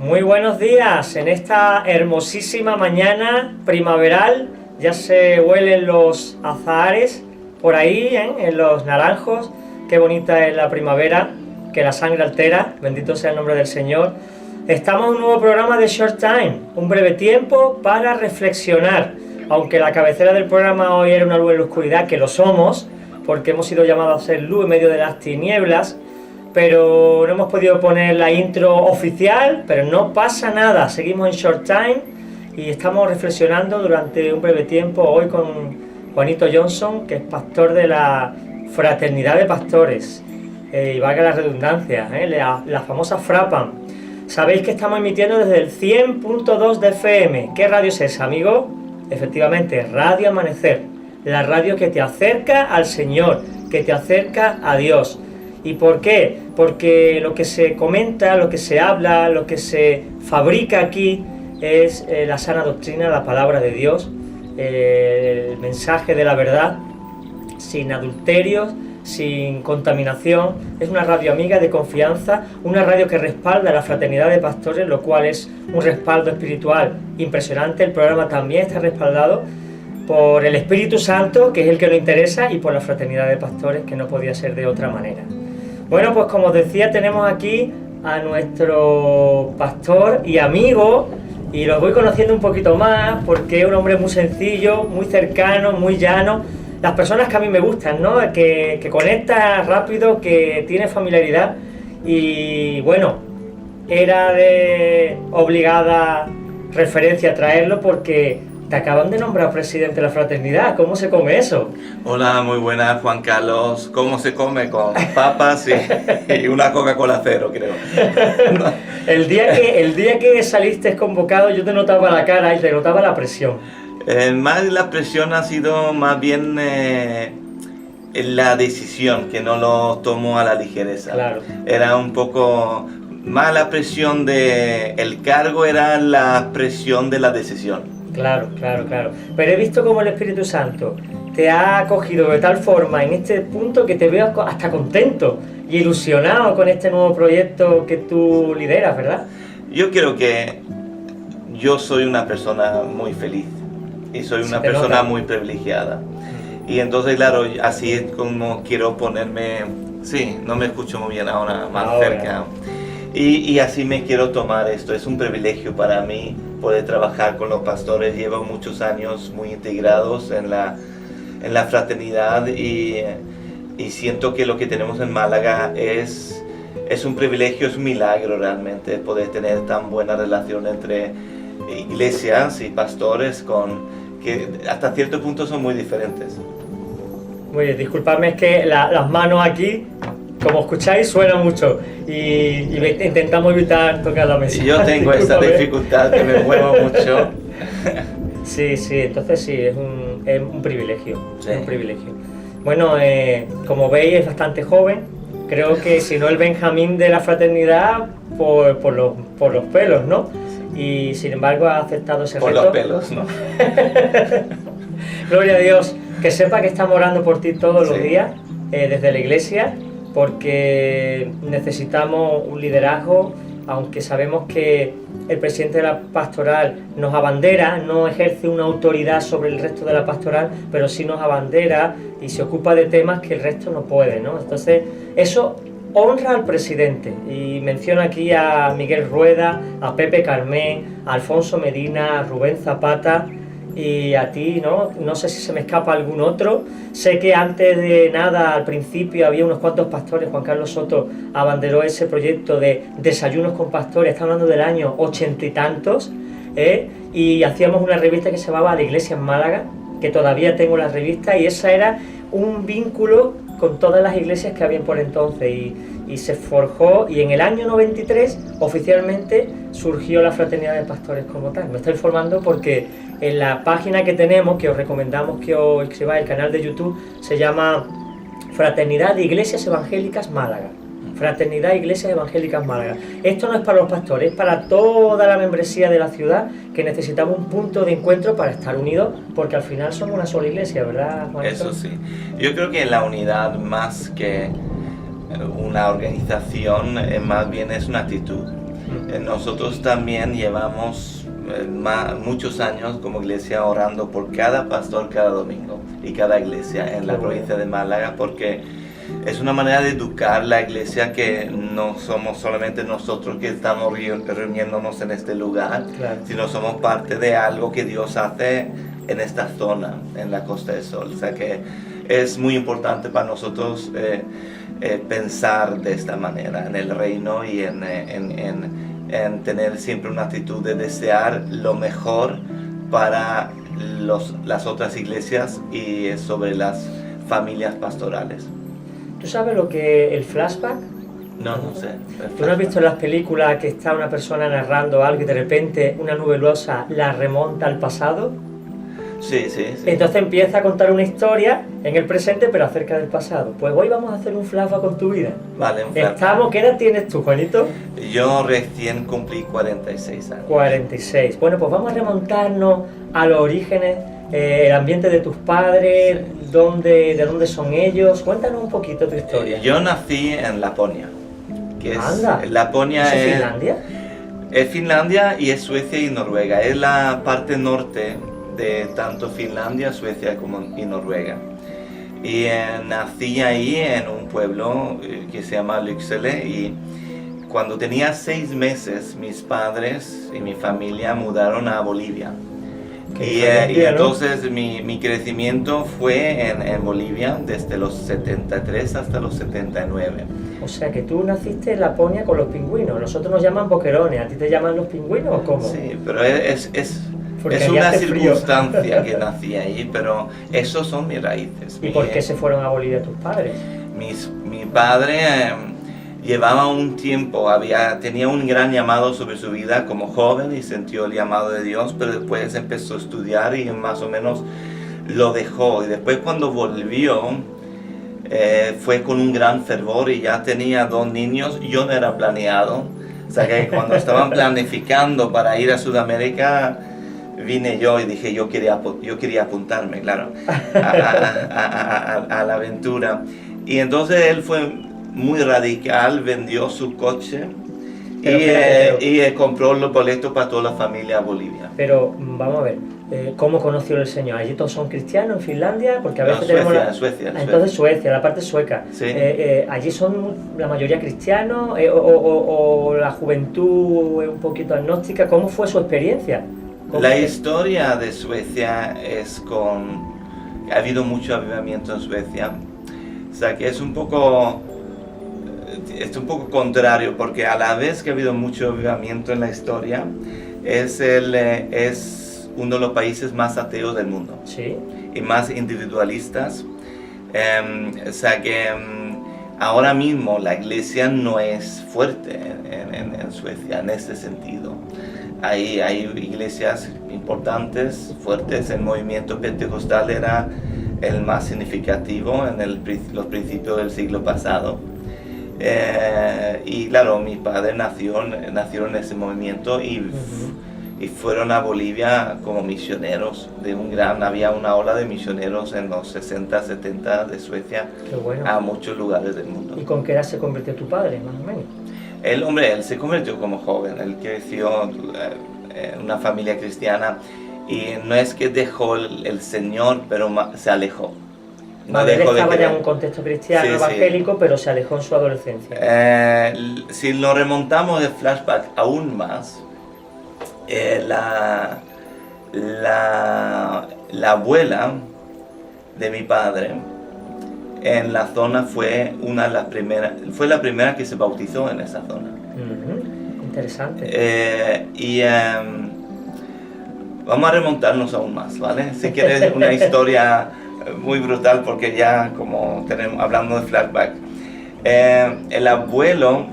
Muy buenos días, en esta hermosísima mañana primaveral, ya se huelen los azahares por ahí, en los naranjos, qué bonita es la primavera, que la sangre altera, bendito sea el nombre del Señor. Estamos en un nuevo programa de Short Time, un breve tiempo para reflexionar, aunque la cabecera del programa hoy era una luz en la oscuridad, que lo somos, porque hemos sido llamados a ser luz en medio de las tinieblas, pero no hemos podido poner la intro oficial, pero no pasa nada, seguimos en Short Time y estamos reflexionando durante un breve tiempo hoy con Juanito Johnson, que es pastor de la Fraternidad de Pastores, y valga la redundancia, la famosa Frapan. Sabéis que estamos emitiendo desde el 100.2 de FM. ¿Qué radio es esa, amigo? Efectivamente, Radio Amanecer, la radio que te acerca al Señor, que te acerca a Dios. ¿Y por qué? Porque lo que se comenta, lo que se habla, lo que se fabrica aquí es la sana doctrina, la palabra de Dios, el mensaje de la verdad, sin adulterios, sin contaminación. Es una radio amiga de confianza, una radio que respalda la Fraternidad de Pastores, lo cual es un respaldo espiritual impresionante. El programa también está respaldado por el Espíritu Santo, que es el que nos interesa, y por la Fraternidad de Pastores, que no podía ser de otra manera. Bueno, pues como os decía, tenemos aquí a nuestro pastor y amigo, y lo voy conociendo un poquito más, porque es un hombre muy sencillo, muy cercano, muy llano. Las personas que a mí me gustan, ¿no? Que conecta rápido, que tiene familiaridad, y bueno, era de obligada referencia traerlo porque te acaban de nombrar presidente de la fraternidad. ¿Cómo se come eso? Hola, muy buenas, Juan Carlos. ¿Cómo se come? Con papas y una Coca-Cola cero, creo. El día que saliste convocado, yo te notaba la cara y te notaba la presión. Más la presión ha sido más bien la decisión, que no lo tomo a la ligereza. Claro. Era un poco más la presión del cargo, era la presión de la decisión. Claro. Pero he visto cómo el Espíritu Santo te ha acogido de tal forma en este punto que te veo hasta contento y ilusionado con este nuevo proyecto que tú lideras, ¿verdad? Yo creo que yo soy una persona muy feliz y soy una persona muy privilegiada. Y entonces, claro, así es como quiero ponerme... Sí, no me escucho muy bien ahora, más cerca. Y así me quiero tomar esto. Es un privilegio para mí poder trabajar con los pastores. Llevo muchos años muy integrados en la fraternidad y siento que lo que tenemos en Málaga es un privilegio, es un milagro realmente poder tener tan buena relación entre iglesias y pastores que hasta cierto punto son muy diferentes. Muy bien, disculpadme, es que las manos aquí, como escucháis, suenan mucho y intentamos evitar tocar la mesa. Yo tengo esta dificultad, que me muevo mucho. Sí, entonces sí, es un privilegio, sí. Es un privilegio. Bueno, como veis, es bastante joven. Creo que si no el Benjamín de la fraternidad, por los pelos, ¿no? Y sin embargo ha aceptado ese reto. Por los pelos, ¿no? Gloria a Dios. Que sepa que estamos orando por ti todos los días, desde la iglesia, porque necesitamos un liderazgo, aunque sabemos que el presidente de la pastoral nos abandera, no ejerce una autoridad sobre el resto de la pastoral, pero sí nos abandera y se ocupa de temas que el resto no puede, ¿no? Entonces, eso honra al presidente, y menciono aquí a Miguel Rueda, a Pepe Carmén, a Alfonso Medina, a Rubén Zapata, y a ti, ¿no? No sé si se me escapa algún otro. Sé que antes de nada, al principio, había unos cuantos pastores. Juan Carlos Soto abanderó ese proyecto de desayunos con pastores. Estamos hablando del año 80 y tantos, y hacíamos una revista que se llamaba La Iglesia en Málaga, que todavía tengo la revista, y esa era un vínculo con todas las iglesias que habían por entonces, y se forjó, y en el año 93 oficialmente surgió la Fraternidad de Pastores como tal. Me estoy informando porque en la página que tenemos, que os recomendamos que os inscribáis, el canal de YouTube, se llama Fraternidad de Iglesias Evangélicas Málaga. Fraternidad Iglesias Evangélicas Málaga. Esto no es para los pastores, es para toda la membresía de la ciudad, que necesitamos un punto de encuentro para estar unidos, porque al final somos una sola iglesia, ¿verdad, Juanito? Eso sí. Yo creo que la unidad, más que una organización, más bien es una actitud. Nosotros también llevamos muchos años como iglesia orando por cada pastor cada domingo y cada iglesia en la provincia de Málaga, porque es una manera de educar la iglesia, que no somos solamente nosotros que estamos reuniéndonos en este lugar, sino somos parte de algo que Dios hace en esta zona, en la Costa del Sol. O sea que es muy importante para nosotros pensar de esta manera en el reino y en tener siempre una actitud de desear lo mejor para las otras iglesias y sobre las familias pastorales. ¿Tú sabes lo que es el flashback? No sé. ¿Tú no has visto en las películas que está una persona narrando algo y de repente una nebulosa la remonta al pasado? Sí. Entonces empieza a contar una historia en el presente, pero acerca del pasado. Pues hoy vamos a hacer un flashback con tu vida. Vale, un flashback. ¿Qué edad tienes tú, Juanito? Yo recién cumplí 46 años. 46. Bueno, pues vamos a remontarnos a los orígenes, el ambiente de tus padres, de dónde son ellos. Cuéntanos un poquito tu historia. Yo nací en Laponia. Anda. Laponia ¿Es Finlandia? Es Finlandia y es Suecia y Noruega. Es la parte norte de tanto Finlandia, Suecia y Noruega. Y nací ahí en un pueblo que se llama Lycksele, y cuando tenía 6 meses mis padres y mi familia mudaron a Bolivia. Y entonces mi crecimiento fue en Bolivia desde los 73 hasta los 79. O sea que tú naciste en Laponia con los pingüinos. Nosotros nos llaman boquerones. ¿A ti te llaman los pingüinos o cómo? Sí, pero es una circunstancia que nací ahí, pero esos son mis raíces. ¿Y por qué se fueron a Bolivia tus padres? Mi padre llevaba un tiempo, tenía un gran llamado sobre su vida como joven y sintió el llamado de Dios, pero después empezó a estudiar y más o menos lo dejó. Y después cuando volvió, fue con un gran fervor y ya tenía 2 niños. Yo no era planeado, o sea que cuando estaban planificando para ir a Sudamérica, vine yo y dije yo quería apuntarme, claro, a la aventura. Y entonces él fue muy radical, vendió su coche y compró los boletos para toda la familia a Bolivia. Pero vamos a ver, ¿cómo conoció el Señor? ¿Allí todos son cristianos en Finlandia? Porque a veces tenemos Suecia. Entonces Suecia, la parte sueca. Sí. ¿Allí son la mayoría cristianos o la juventud es un poquito agnóstica? ¿Cómo fue su experiencia? La historia de Suecia ha habido mucho avivamiento en Suecia, o sea que es un poco contrario, porque a la vez que ha habido mucho avivamiento en la historia, es uno de los países más ateos del mundo. ¿Sí? Y más individualistas, o sea que ahora mismo la iglesia no es fuerte en Suecia en este sentido. Hay iglesias importantes, fuertes. El movimiento pentecostal era el más significativo en los principios del siglo pasado. Y claro, mi padre nació en ese movimiento y fueron a Bolivia como misioneros. Había una ola de misioneros en los 60, 70 de Suecia. Qué bueno. A muchos lugares del mundo. ¿Y con qué edad se convirtió tu padre, más o menos? Él se convirtió como joven. Él creció en una familia cristiana y no es que dejó el Señor, pero se alejó. Él estaba ya en un contexto cristiano, evangélico, pero se alejó en su adolescencia. Si nos remontamos de flashback aún más, la abuela de mi padre en la zona fue la primera que se bautizó en esa zona. Interesante. Vamos a remontarnos aún más, ¿vale? Si quieres una historia muy brutal, porque ya como hablando de flashback, el abuelo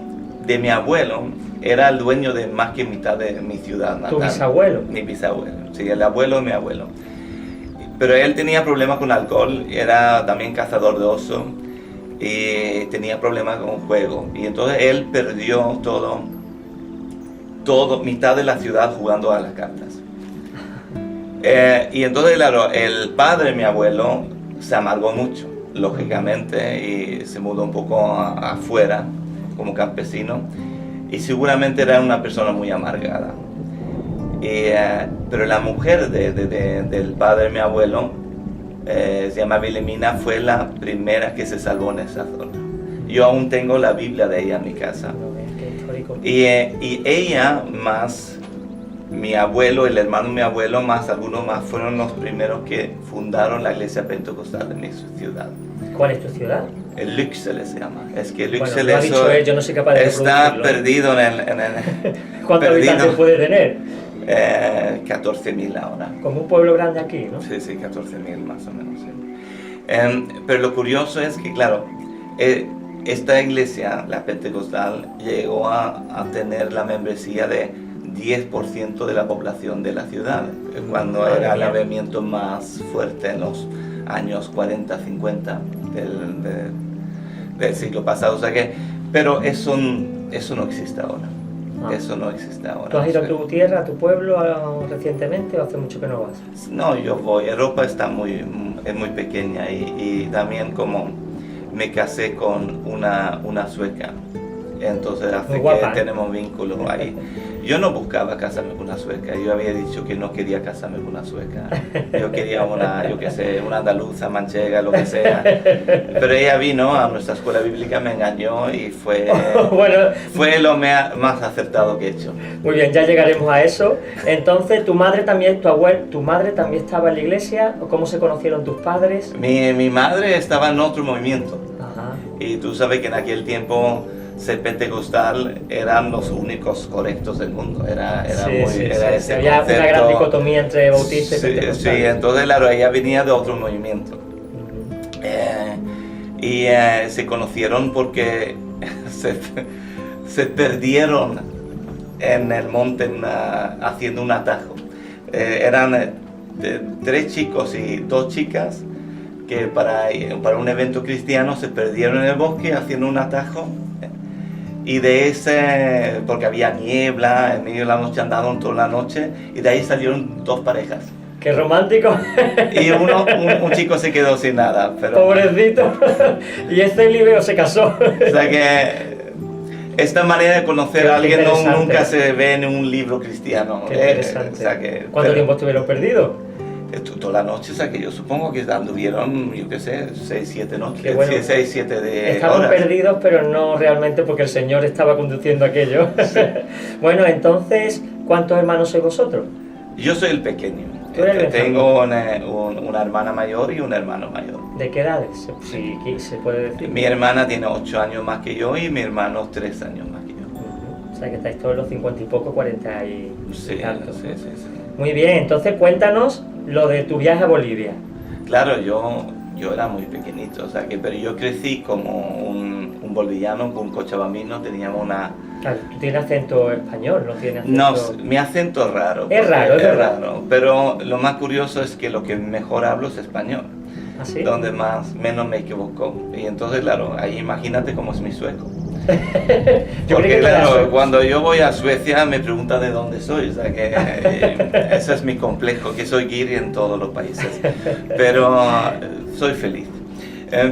de mi abuelo era el dueño de más que mitad de mi ciudad natal. ¿Tu bisabuelo? Mi bisabuelo, sí, el abuelo de mi abuelo. Pero él tenía problemas con alcohol, era también cazador de oso y tenía problemas con juego. Y entonces él perdió mitad de la ciudad jugando a las cartas. Y entonces, claro, el padre de mi abuelo se amargó mucho, lógicamente, y se mudó un poco afuera como campesino. y seguramente era una persona muy amargada. Pero la mujer del padre de mi abuelo, se llama Wilhelmina, fue la primera que se salvó en esa zona. Yo aún tengo la Biblia de ella en mi casa. Y ella más mi abuelo, el hermano de mi abuelo, más algunos más, fueron los primeros que fundaron la iglesia pentecostal en mi ciudad. ¿Cuál es tu ciudad? El Lycksele se llama. Es que Lycksele bueno, lo ha dicho él, yo no soy capaz de está perdido en el ¿Cuántos habitantes puede tener? 14.000 ahora. Como un pueblo grande aquí, ¿no? Sí, 14.000 más o menos. Sí. Pero lo curioso es que, claro, esta iglesia, la pentecostal, llegó a tener la membresía de 10% de la población de la ciudad, cuando era el avivamiento más fuerte en los años 40, 50 del siglo pasado. O sea que, pero eso no existe ahora. Eso no existe ahora. ¿Tú has ido a tu tierra, a tu pueblo recientemente o hace mucho que no vas? No, yo voy. Europa es muy pequeña y también como me casé con una sueca, entonces hace que tenemos vínculos ahí. Yo no buscaba casarme con una sueca, yo había dicho que no quería casarme con una sueca. Yo quería una andaluza, manchega, lo que sea. Pero ella vino a nuestra escuela bíblica, me engañó y fue lo más acertado que he hecho. Muy bien, ya llegaremos a eso. Entonces, ¿tu madre también estaba en la iglesia? ¿O cómo se conocieron tus padres? Mi madre estaba en otro movimiento. Ajá. Y tú sabes que en aquel tiempo ser pentecostal eran los únicos correctos del mundo. Era ese había concepto, una gran dicotomía entre bautista y pentecostal. Sí, entonces claro, ella venía de otro movimiento. Se conocieron porque se perdieron en el monte haciendo un atajo. Eran 3 chicos y 2 chicas que para un evento cristiano se perdieron en el bosque haciendo un atajo. Y porque había niebla, en medio de la noche andaron toda la noche, y de ahí salieron 2 parejas. ¡Qué romántico! Y un chico se quedó sin nada. Pero, pobrecito. Y este libro se casó. O sea que esta manera de conocer a alguien nunca se ve en un libro cristiano. Qué interesante. ¿Cuánto tiempo estuvieron perdidos? Toda la noche, o sea que yo supongo que anduvieron, yo qué sé, 6-7 noches, bueno, 6-7 de estaban horas. Perdidos, pero no realmente porque el Señor estaba conduciendo aquello. Sí. Bueno, entonces, ¿cuántos hermanos sois vosotros? Yo soy el pequeño. Tengo una hermana mayor y un hermano mayor. ¿De qué edades, si se puede decir? Mi hermana tiene 8 años más que yo y mi hermano 3 años más que yo. O sea que estáis todos los 50 y poco, 40 y tantos. Sí. Muy bien, entonces cuéntanos lo de tu viaje a Bolivia. Claro, yo era muy pequeñito, o sea que, pero yo crecí como un boliviano, con un cochabambino, teníamos una... Claro, tú tienes acento español, no tienes acento... No, mi acento es raro. Es raro, pero lo más curioso es que lo que mejor hablo es español. ¿Ah, sí? Donde menos me equivoco. Y entonces, claro, ahí imagínate cómo es mi sueco. Porque claro, cuando yo voy a Suecia me preguntan de dónde soy, o sea que ese es mi complejo, que soy guiri en todos los países, pero soy feliz.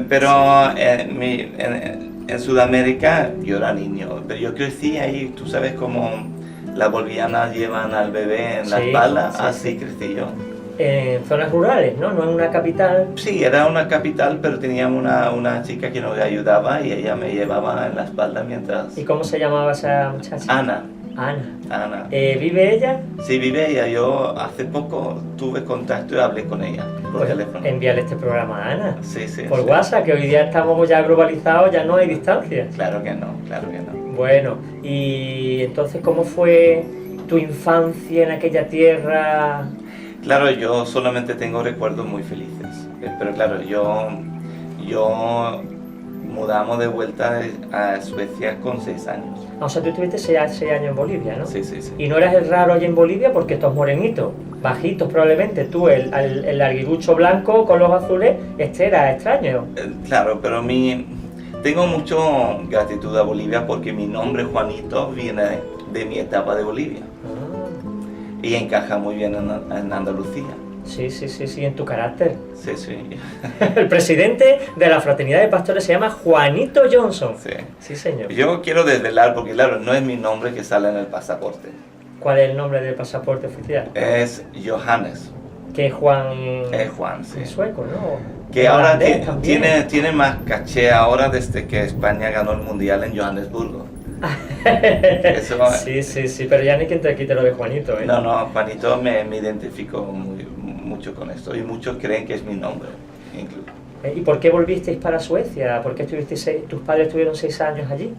Pero en Sudamérica yo era niño, pero yo crecí ahí, tú sabes cómo las bolivianas llevan al bebé en la espalda, así crecí yo. En zonas rurales, ¿no? No en una capital. Sí, era una capital, pero teníamos una chica que nos ayudaba y ella me llevaba en la espalda mientras... ¿Y cómo se llamaba esa muchacha? Ana. ¿Vive ella? Sí, vive ella. Yo hace poco tuve contacto y hablé con ella por teléfono. Envíale este programa a Ana. Sí. Por WhatsApp, que hoy día estamos ya globalizados, ya no hay distancia. Claro que no. Bueno, y entonces, ¿cómo fue tu infancia en aquella tierra? Claro, yo solamente tengo recuerdos muy felices, pero claro, yo mudamos de vuelta a Suecia con 6 años. O sea, tú estuviste 6 años en Bolivia, ¿no? Sí. Y no eras el raro allí en Bolivia porque estos morenitos, bajitos probablemente, tú, el larguirucho blanco con los azules, era extraño. Claro, pero tengo mucho gratitud a Bolivia porque mi nombre Juanito viene de mi etapa de Bolivia. Y encaja muy bien en Andalucía. Sí, sí, sí, sí, en tu carácter. Sí, sí. El presidente de la Fraternidad de Pastores se llama Juanito Johnson. Sí. Sí, señor. Yo quiero desvelar, porque claro, no es mi nombre que sale en el pasaporte. ¿Cuál es el nombre del pasaporte oficial? Es Johannes. Que es Juan Es Juan, sí. en sueco, ¿no? Que ahora Holandés también. tiene más caché ahora desde que España ganó el Mundial en Johannesburgo. Eso, Sí, sí, sí, pero ya ni quien te quite lo de Juanito, ¿eh? no, Juanito me identifico mucho con esto y muchos creen que es mi nombre, incluso. ¿Y por qué volvisteis para Suecia? ¿Por qué tus padres estuvieron 6 años allí?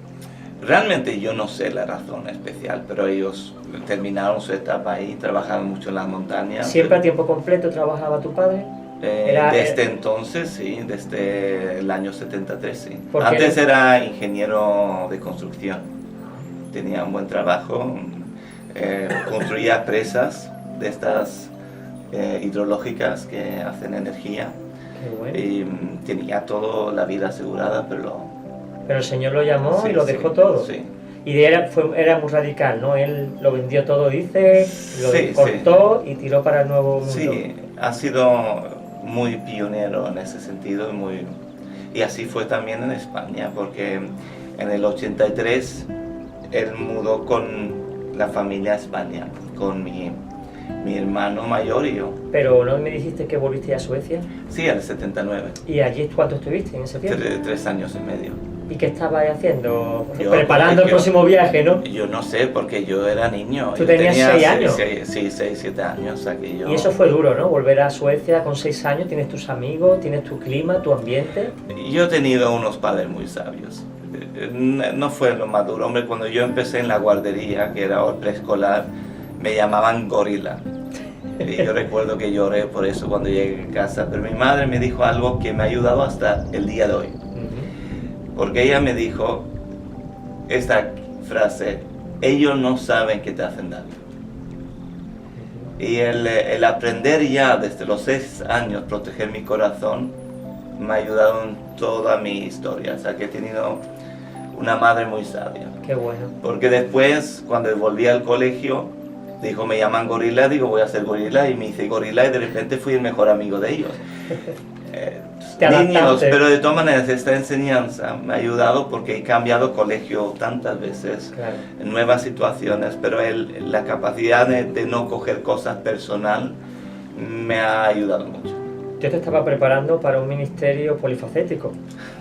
Realmente yo no sé la razón especial, pero ellos terminaron su etapa ahí, trabajaban mucho en las montañas. ¿Siempre a tiempo completo trabajaba tu padre? Desde entonces, sí, desde el año 73, sí. ¿Por qué? Antes era ingeniero de construcción, tenía un buen trabajo, construía presas de estas hidrológicas que hacen energía. Qué bueno. Y tenía toda la vida asegurada, pero Pero el Señor lo llamó sí, y lo dejó sí, todo. Sí. Y era muy radical, ¿no? Él lo vendió todo, dice, lo Sí, cortó y tiró para el nuevo mundo. Sí, ha sido muy pionero en ese sentido y así fue también en España, porque en el 83 él mudó con la familia a España, con mi hermano mayor y yo. Pero ¿no me dijiste que volviste a Suecia? Sí, al 79. ¿Y allí cuánto estuviste en ese tiempo? 3 años y medio. ¿Y qué estabas haciendo? Yo, Preparando el yo- próximo viaje, ¿no? Yo no sé, porque yo era niño. ¿Tú Yo tenías tenía 6 años? Sí, 6, 7 años. O sea que yo... Y eso fue duro, ¿no? Volver a Suecia con 6 años, tienes tus amigos, tienes tu clima, tu ambiente. Yo he tenido unos padres muy sabios. No fue lo más duro. Hombre, cuando yo empecé en la guardería, que era preescolar, me llamaban gorila. Y yo recuerdo que lloré por eso cuando llegué a casa. Pero mi madre me dijo algo que me ha ayudado hasta el día de hoy. Porque ella me dijo esta frase: ellos no saben que te hacen daño. Y el aprender ya desde los 6 años proteger mi corazón me ha ayudado en toda mi historia. O sea que he tenido una madre muy sabia. Qué bueno. Porque después, cuando volví al colegio, dijo, me llaman gorila, digo, voy a ser gorila, y me hice gorila y de repente fui el mejor amigo de ellos. Te Niños, adaptaste. pero de todas maneras esta enseñanza me ha ayudado porque he cambiado colegio tantas veces, Claro. en nuevas situaciones, pero la capacidad de no coger cosas personal me ha ayudado mucho. Yo te estaba preparando para un ministerio polifacético,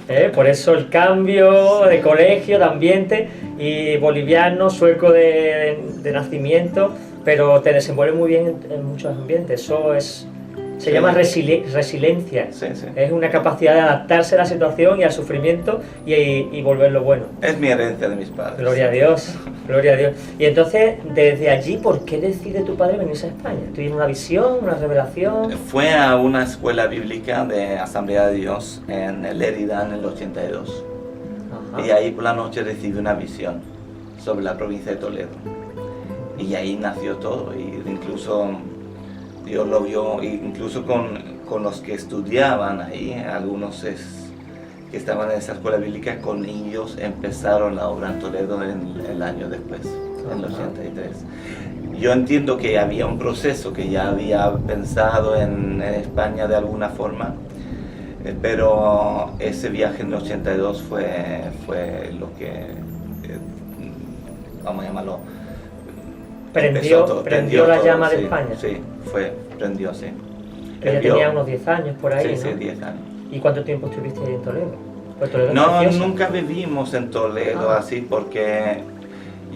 ¿eh? Por eso el cambio de colegio, de ambiente, y boliviano, sueco de nacimiento, pero te desenvuelve muy bien en muchos ambientes. Eso se llama resiliencia. Sí, sí. Es una capacidad de adaptarse a la situación y al sufrimiento y volverlo bueno. Es mi herencia de mis padres. Gloria a Dios, gloria a Dios. Y entonces, desde allí, ¿por qué decide tu padre venirse a España? ¿Tuviste una visión, una revelación? Fue a una escuela bíblica de Asamblea de Dios en Lérida en el 82. Ajá. Y ahí por la noche recibí una visión sobre la provincia de Toledo. Y ahí nació todo. Y incluso Dios lo vio, incluso con los que estudiaban ahí, algunos que estaban en esa escuela bíblica, con ellos empezaron la obra en Toledo el año después, en el 83. Yo entiendo que había un proceso que ya había pensado en España de alguna forma, pero ese viaje en el 82 fue lo que, vamos a llamarlo, Prendió la todo, llama de sí, España. Sí, prendió, sí. Ella tenía unos 10 años por ahí, Sí, ¿no? sí, 10 años. ¿Y cuánto tiempo estuviste ahí en Toledo? Pues Toledo es No, precioso. nunca vivimos en Toledo así porque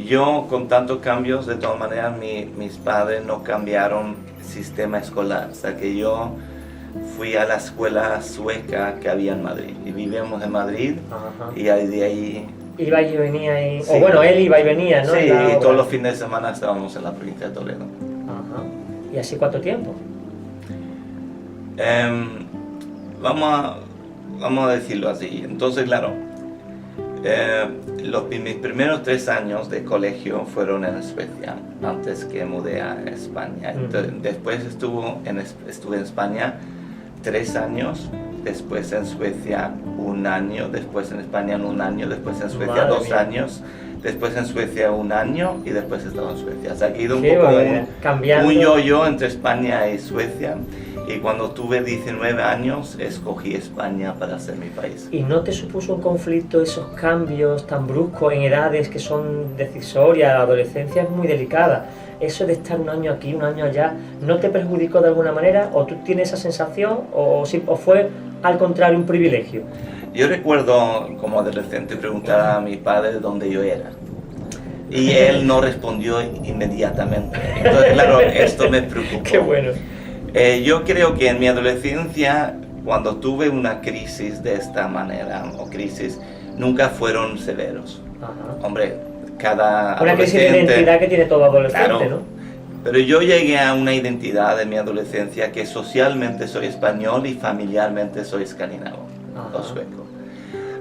yo con tantos cambios, de todas maneras mis padres no cambiaron sistema escolar. O sea que yo fui a la escuela sueca que había en Madrid y vivíamos en Madrid. Ajá. Y ahí de ahí... Iba y venía y... Sí. O bueno, él iba y venía, ¿no? Sí, En la y obra. todos los fines de semana estábamos en la provincia de Toledo. Ajá. ¿Y así cuánto tiempo? Vamos a decirlo así. Entonces, claro, mis primeros 3 años de colegio fueron en Suecia, antes que mudé a España. Entonces, después estuve en España 3 años, después en Suecia 1 año, después en España 1 año, después en Suecia Madre 2 mía. años, después en Suecia 1 año y después he estado en Suecia. O sea, que he ido un Qué poco cambiando. un yo-yo entre España y Suecia. Y cuando tuve 19 años, escogí España para ser mi país. ¿Y no te supuso un conflicto esos cambios tan bruscos en edades que son decisorias? La adolescencia es muy delicada. Eso de estar 1 año aquí, 1 año allá, ¿no te perjudicó de alguna manera? ¿O tú tienes esa sensación? ¿O fue al contrario un privilegio? Yo recuerdo como adolescente preguntar a mi padre dónde yo era. Y él no respondió inmediatamente. Entonces, claro, esto me preocupó. Qué bueno. Yo creo que en mi adolescencia, cuando tuve una crisis de esta manera, o crisis, nunca fueron severos. Ajá. Hombre, cada una crisis de identidad que tiene todo adolescente, claro, ¿no? Pero yo llegué a una identidad en mi adolescencia que socialmente soy español y familiarmente soy escandinavo o sueco.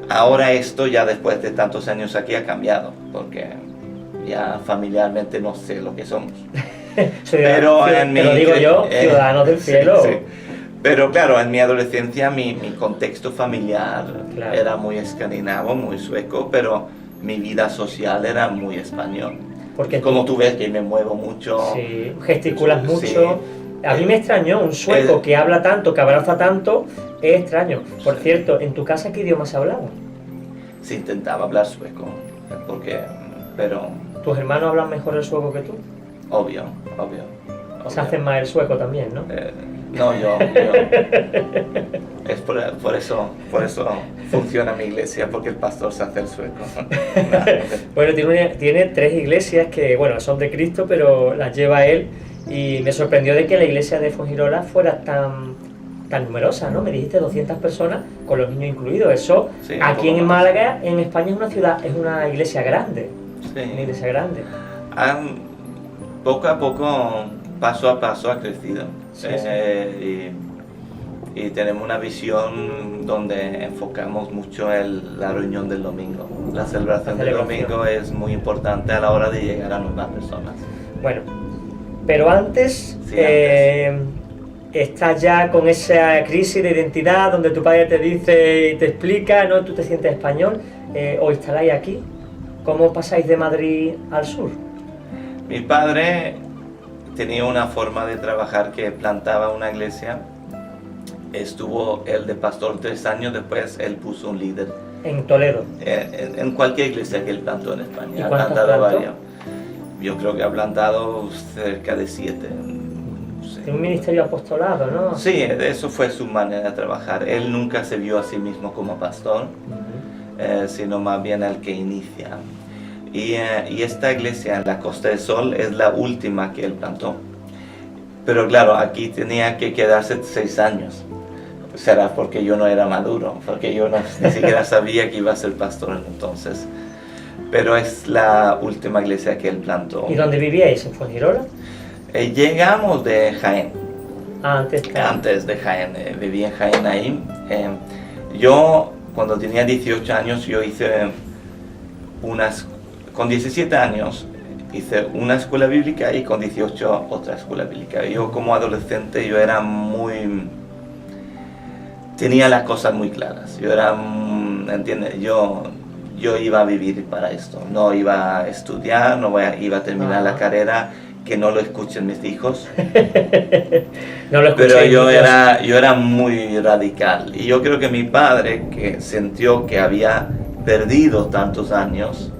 Ahora esto ya después de tantos años aquí ha cambiado, porque ya familiarmente no sé lo que somos. Pero en mi, te lo digo yo, ciudadanos del cielo. Sí, sí. Pero claro, en mi adolescencia mi contexto familiar claro. era muy escandinavo, muy sueco, pero mi vida social era muy español. Porque como tú ves que me muevo mucho. Sí, gesticulas mucho. Sí. A mí me extrañó un sueco que habla tanto, que abraza tanto, es extraño. Por cierto, ¿en tu casa qué idioma se hablaba? Se intentaba hablar sueco, pero... ¿Tus hermanos hablan mejor el sueco que tú? Obvio. Se hacen más el sueco también, ¿no? No, yo. Es por eso funciona mi iglesia, porque el pastor se hace el sueco. Bueno, tiene 3 iglesias que, bueno, son de Cristo, pero las lleva él. Y me sorprendió de que la iglesia de Fuengirola fuera tan numerosa, ¿no? Me dijiste 200 personas, con los niños incluidos. Eso, sí, aquí en Málaga, en España, es una iglesia grande. Sí. Una iglesia grande. Poco a poco, paso a paso, ha crecido. Sí. Y tenemos una visión donde enfocamos mucho la reunión del domingo. La celebración del domingo es muy importante a la hora de llegar a nuevas personas. Bueno, pero antes, estás ya con esa crisis de identidad donde tu padre te dice y te explica, ¿no? Tú te sientes español, o instaláis aquí. ¿Cómo pasáis de Madrid al sur? Mi padre tenía una forma de trabajar que plantaba una iglesia. Estuvo él de pastor 3 años, después él puso un líder. ¿En Toledo? En cualquier iglesia que él plantó en España. ¿Y cuántas plantó? Yo creo que ha plantado cerca de 7. De un ministerio apostolado, ¿no? Sí, eso fue su manera de trabajar. Él nunca se vio a sí mismo como pastor, sino más bien el que inicia. Y esta iglesia en la Costa del Sol es la última que él plantó. Pero claro, aquí tenía que quedarse 6 años. Será porque yo no era maduro, porque yo ni siquiera sabía que iba a ser pastor entonces. Pero es la última iglesia que él plantó. ¿Y dónde vivíais? ¿En Fuengirola? Llegamos de Jaén. Antes de Jaén, viví en Jaén ahí. Yo, cuando tenía 18 años, yo hice con 17 años hice una escuela bíblica y con 18 otra escuela bíblica. Yo como adolescente tenía las cosas muy claras. Yo era, ¿entiendes? Yo iba a vivir para esto. No iba a estudiar, iba a terminar la carrera, que no lo escuchen mis hijos. No lo pero yo era muy radical. Y yo creo que mi padre, que sintió que había perdido tantos años,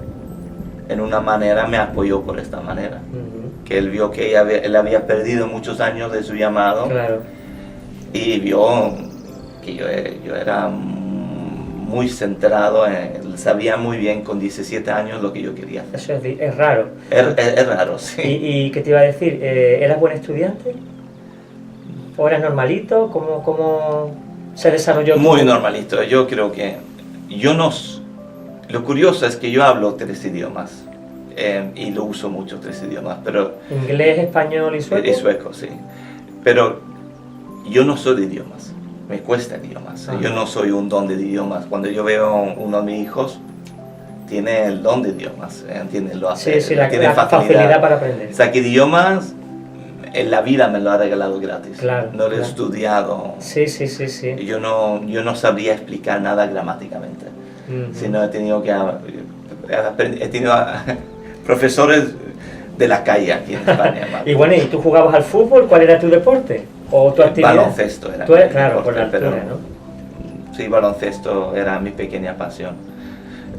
en una manera me apoyó por esta manera. Que él vio que él había perdido muchos años de su llamado. Claro. Y vio que yo era muy centrado, sabía muy bien con 17 años lo que yo quería hacer. Eso es raro. Es raro, sí. ¿Y qué te iba a decir? ¿Eras buen estudiante? ¿O eras normalito? ¿Cómo se desarrolló? Muy normalito. Yo creo que lo curioso es que yo hablo 3 idiomas y lo uso mucho 3 idiomas, pero... ¿Inglés, español y sueco? Y sueco, sí. Pero yo no soy de idiomas, me cuesta idiomas. Yo no soy un don de idiomas. Cuando yo veo a uno de mis hijos, tiene el don de idiomas, ¿entiendes? Lo hace, sí, la tiene facilidad para aprender. O sea, que idiomas en la vida me lo ha regalado gratis. Claro, no lo he estudiado. Sí. Yo no sabría explicar nada gramáticamente. Sino he tenido que He tenido profesores de la calle aquí en España. Y bueno, ¿y tú jugabas al fútbol? ¿Cuál era tu deporte? ¿O tu actividad? Baloncesto era. Claro, por la altura, ¿no? Sí, baloncesto era mi pequeña pasión,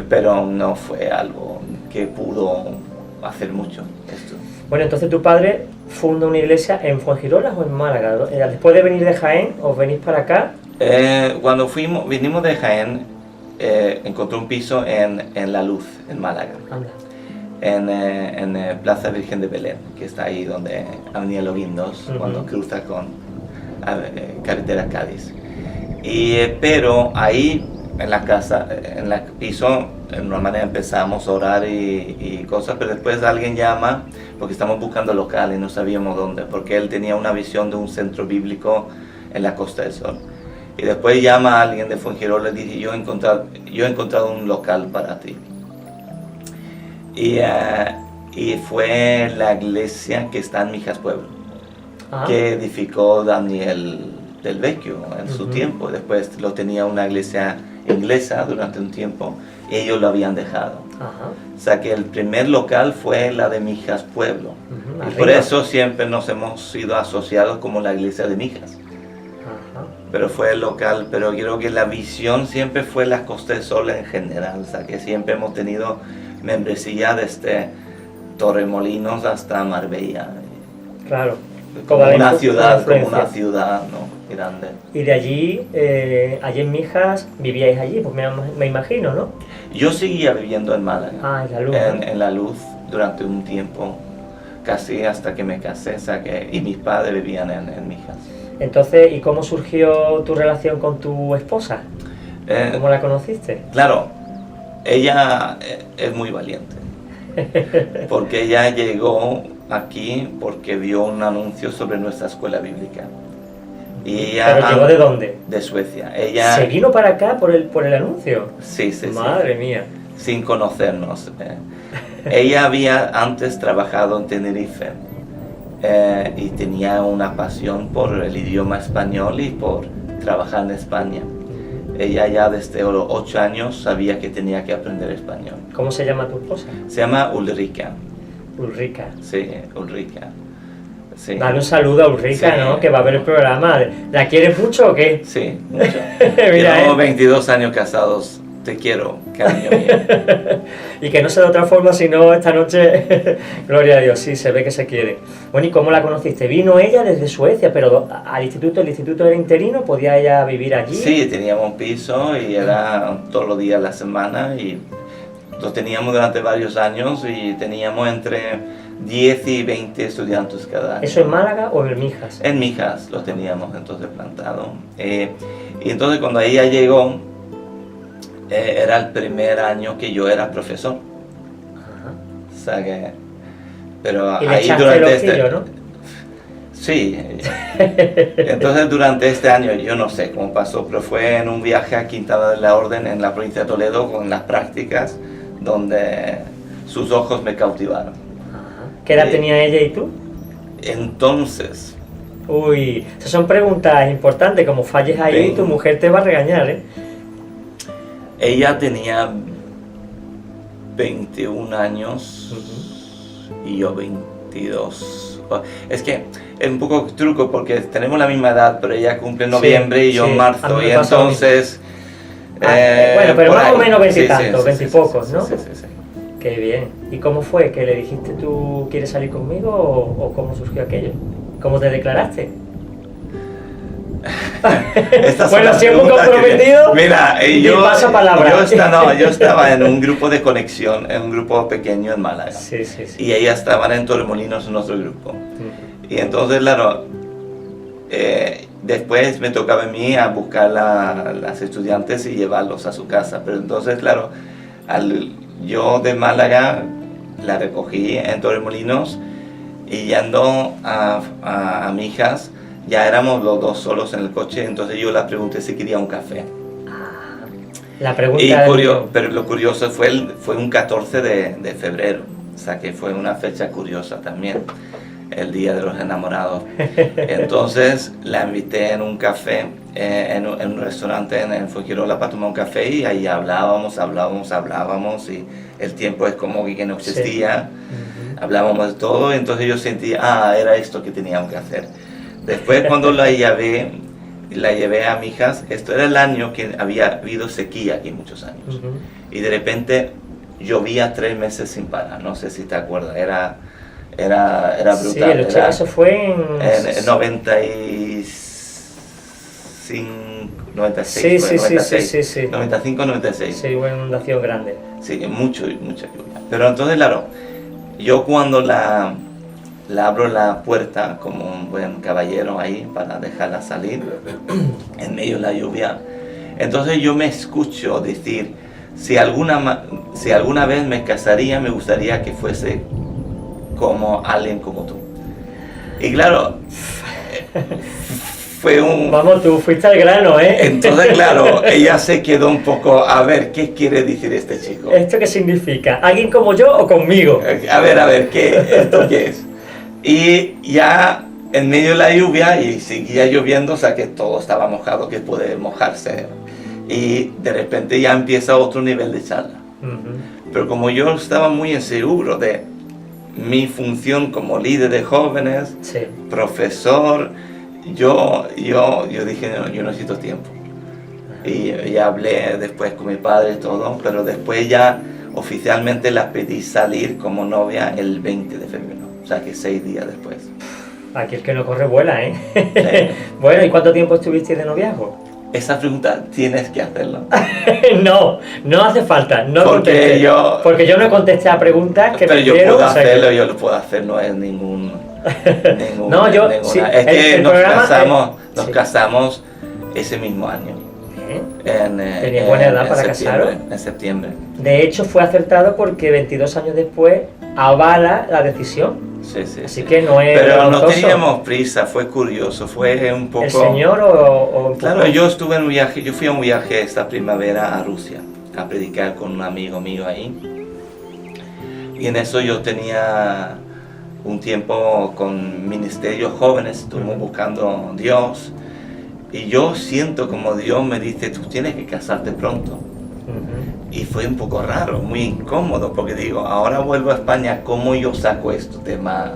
pero no fue algo que pudo hacer mucho esto. Bueno, entonces tu padre funda una iglesia en Fuengirola o en Málaga. Después de venir de Jaén, ¿os venís para acá? Cuando vinimos de Jaén, encontré un piso en La Luz, en Málaga. Anda. En Plaza Virgen de Belén, que está ahí donde Avenida Los Guindos, cuando cruza con carretera Cádiz. Pero ahí en la casa, en el piso, de una manera empezamos a orar y cosas, pero después alguien llama porque estamos buscando local y no sabíamos dónde, porque él tenía una visión de un centro bíblico en la Costa del Sol. Y después llama a alguien de Fuengirola y dice, yo he encontrado un local para ti. Y fue la iglesia que está en Mijas Pueblo, que edificó Daniel del Vecchio en su tiempo. Después lo tenía una iglesia inglesa durante un tiempo y ellos lo habían dejado. O sea que el primer local fue la de Mijas Pueblo. Y por eso siempre nos hemos sido asociados como la iglesia de Mijas. Pero fue el local, pero creo que la visión siempre fue la Costa del Sol en general. O sea que siempre hemos tenido membresía desde Torremolinos hasta Marbella. Claro. Como una ciudad, ¿no? Grande. Y de allí, allí en Mijas, vivíais allí, pues me imagino, ¿no? Yo seguía viviendo en Málaga. En La Luz. En La Luz durante un tiempo, casi hasta que me casé, o sea y mis padres vivían en Mijas. Entonces, ¿y cómo surgió tu relación con tu esposa? ¿Cómo la conociste? Claro, ella es muy valiente, porque ella llegó aquí porque vio un anuncio sobre nuestra escuela bíblica. Y ella, ¿Pero llegó de dónde? De Suecia. Ella, ¿Se vino para acá por el anuncio? Sí. Madre mía. Sin conocernos. Ella había antes trabajado en Tenerife y tenía una pasión por el idioma español y por trabajar en España. Ella ya desde los 8 años sabía que tenía que aprender español. ¿Cómo se llama tu esposa? Se llama Ulrica. Ulrica. Sí, Ulrica. Sí. Dale un saludo a Ulrica, sí, ¿no? Que va a ver el programa. ¿La quieres mucho o qué? Sí, mucho. Llevamos 22 años casados. Te quiero, cariño mío. Y que no sea de otra forma, sino esta noche, gloria a Dios, sí, se ve que se quiere. Bueno, ¿y cómo la conociste? Vino ella desde Suecia, pero al instituto, ¿el instituto era interino? ¿Podía ella vivir allí? Sí, teníamos un piso y era todos los días de la semana y lo teníamos durante varios años y teníamos entre 10 y 20 estudiantes cada año. ¿Eso en Málaga o en Mijas? En Mijas lo teníamos entonces plantado. Y entonces cuando ella llegó, era el primer año que yo era profesor. O sea que... Pero y ahí le durante el ojillo, ¿no? Sí. Entonces durante este año, yo no sé cómo pasó, pero fue en un viaje a Quintana de la Orden en la provincia de Toledo con las prácticas donde sus ojos me cautivaron. ¿Qué edad tenía ella y tú? Entonces... Uy, esas son preguntas importantes, como falles ahí, tu mujer te va a regañar, ¿eh? Ella tenía 21 años y yo 22. Es que es un poco truco porque tenemos la misma edad, pero ella cumple en noviembre y yo en marzo, y entonces... bueno, pero más o menos 20 y tantos, 20 y pocos, ¿no? Sí. Qué bien. ¿Y cómo fue? ¿Que le dijiste tú quieres salir conmigo o cómo surgió aquello? ¿Cómo te declaraste? Bueno, si es muy comprometido, mira, yo estaba en un grupo de conexión, en un grupo pequeño en Málaga. Sí. Y ellas estaban en Torremolinos en otro grupo. Y entonces, claro, después me tocaba a mí a buscar a las estudiantes y llevarlos a su casa. Pero entonces, claro, yo de Málaga la recogí en Torremolinos y yendo a Mijas, ya éramos los dos solos en el coche, entonces yo le pregunté si quería un café. La pregunta pero lo curioso fue un 14 de febrero, o sea que fue una fecha curiosa también, el Día de los Enamorados. Entonces la invité en un café en un restaurante en Fuengirola para tomar un café y ahí hablábamos y el tiempo es como que no existía. Sí. Hablábamos de todo, entonces yo sentí, era esto que teníamos que hacer. Después cuando la llevé a mi hija, esto era el año que había habido sequía aquí muchos años. Y de repente llovía 3 meses sin parar, no sé si te acuerdas, era brutal. Sí, eso fue en 96, sí. 95, 96. Sí, hubo una inundación grande. Sí, mucha lluvia. Pero entonces, claro, yo cuando le abro la puerta como un buen caballero ahí para dejarla salir en medio de la lluvia, entonces yo me escucho decir, si alguna vez me casaría, me gustaría que fuese como alguien como tú. Y claro, fue un... Vamos, tú fuiste al grano, ¿eh? Entonces, claro, ella se quedó un poco, a ver, ¿qué quiere decir este chico? ¿Esto qué significa? ¿Alguien como yo o conmigo? A ver, ¿esto qué es? Y ya en medio de la lluvia, y seguía lloviendo, o sea que todo estaba mojado, que puede mojarse. Y de repente ya empieza otro nivel de charla. Pero como yo estaba muy inseguro de mi función como líder de jóvenes, Sí. profesor, yo dije, no, yo necesito tiempo. Y ya hablé después con mi padre y todo, pero después ya oficialmente la pedí salir como novia el 20 de febrero, o sea que 6 días después. Aquí el que no corre vuela, ¿eh? Sí. Bueno, ¿y cuánto tiempo estuviste de noviazgo? Esa pregunta tienes que hacerlo. No hace falta, no Porque contesté. Porque yo no contesté a preguntas que pero me yo hicieron, puedo o sea hacerlo, que... yo lo puedo hacer, no es ningún... No, yo... ninguna. Sí, es que el nos programa, nos sí. casamos ese mismo año. ¿Tenía buena edad para casaros? En septiembre. De hecho, fue acertado porque 22 años después avala la decisión. Sí. Así que no es Pero no vergonzoso. teníamos prisa, fue curioso, fue un poco... ¿El señor o un Claro, poco? yo estuve en un viaje, yo fui a un viaje esta primavera a Rusia, a predicar con un amigo mío ahí. Y en eso yo tenía un tiempo con ministerios jóvenes, estuvimos buscando a Dios. Y yo siento como Dios me dice, tú tienes que casarte pronto. Y fue un poco raro, muy incómodo, porque digo, ahora vuelvo a España, ¿cómo yo saco este tema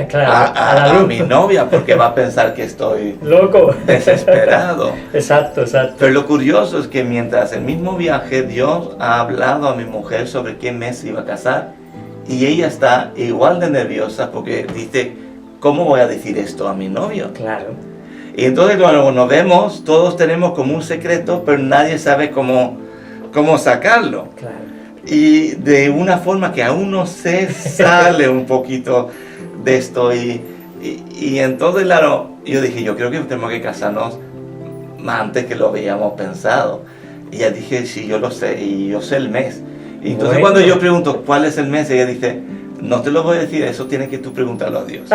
Claro, a la a luz. mi novia? Porque va a pensar que estoy Loco. desesperado. Exacto. Pero lo curioso es que mientras el mismo viaje, Dios ha hablado a mi mujer sobre qué mes se iba a casar, y ella está igual de nerviosa porque dice, ¿cómo voy a decir esto a mi novio? Claro. Y entonces cuando nos vemos, todos tenemos como un secreto, pero nadie sabe cómo sacarlo. Claro. Y de una forma que aún no se sale un poquito de esto. Y entonces, claro, yo dije, yo creo que tenemos que casarnos más antes que lo habíamos pensado. Y ella dije, sí, yo lo sé, y yo sé el mes. Y entonces Bueno. cuando yo pregunto, ¿cuál es el mes? Ella dice, no te lo voy a decir, eso tienes que tú preguntarlo a Dios.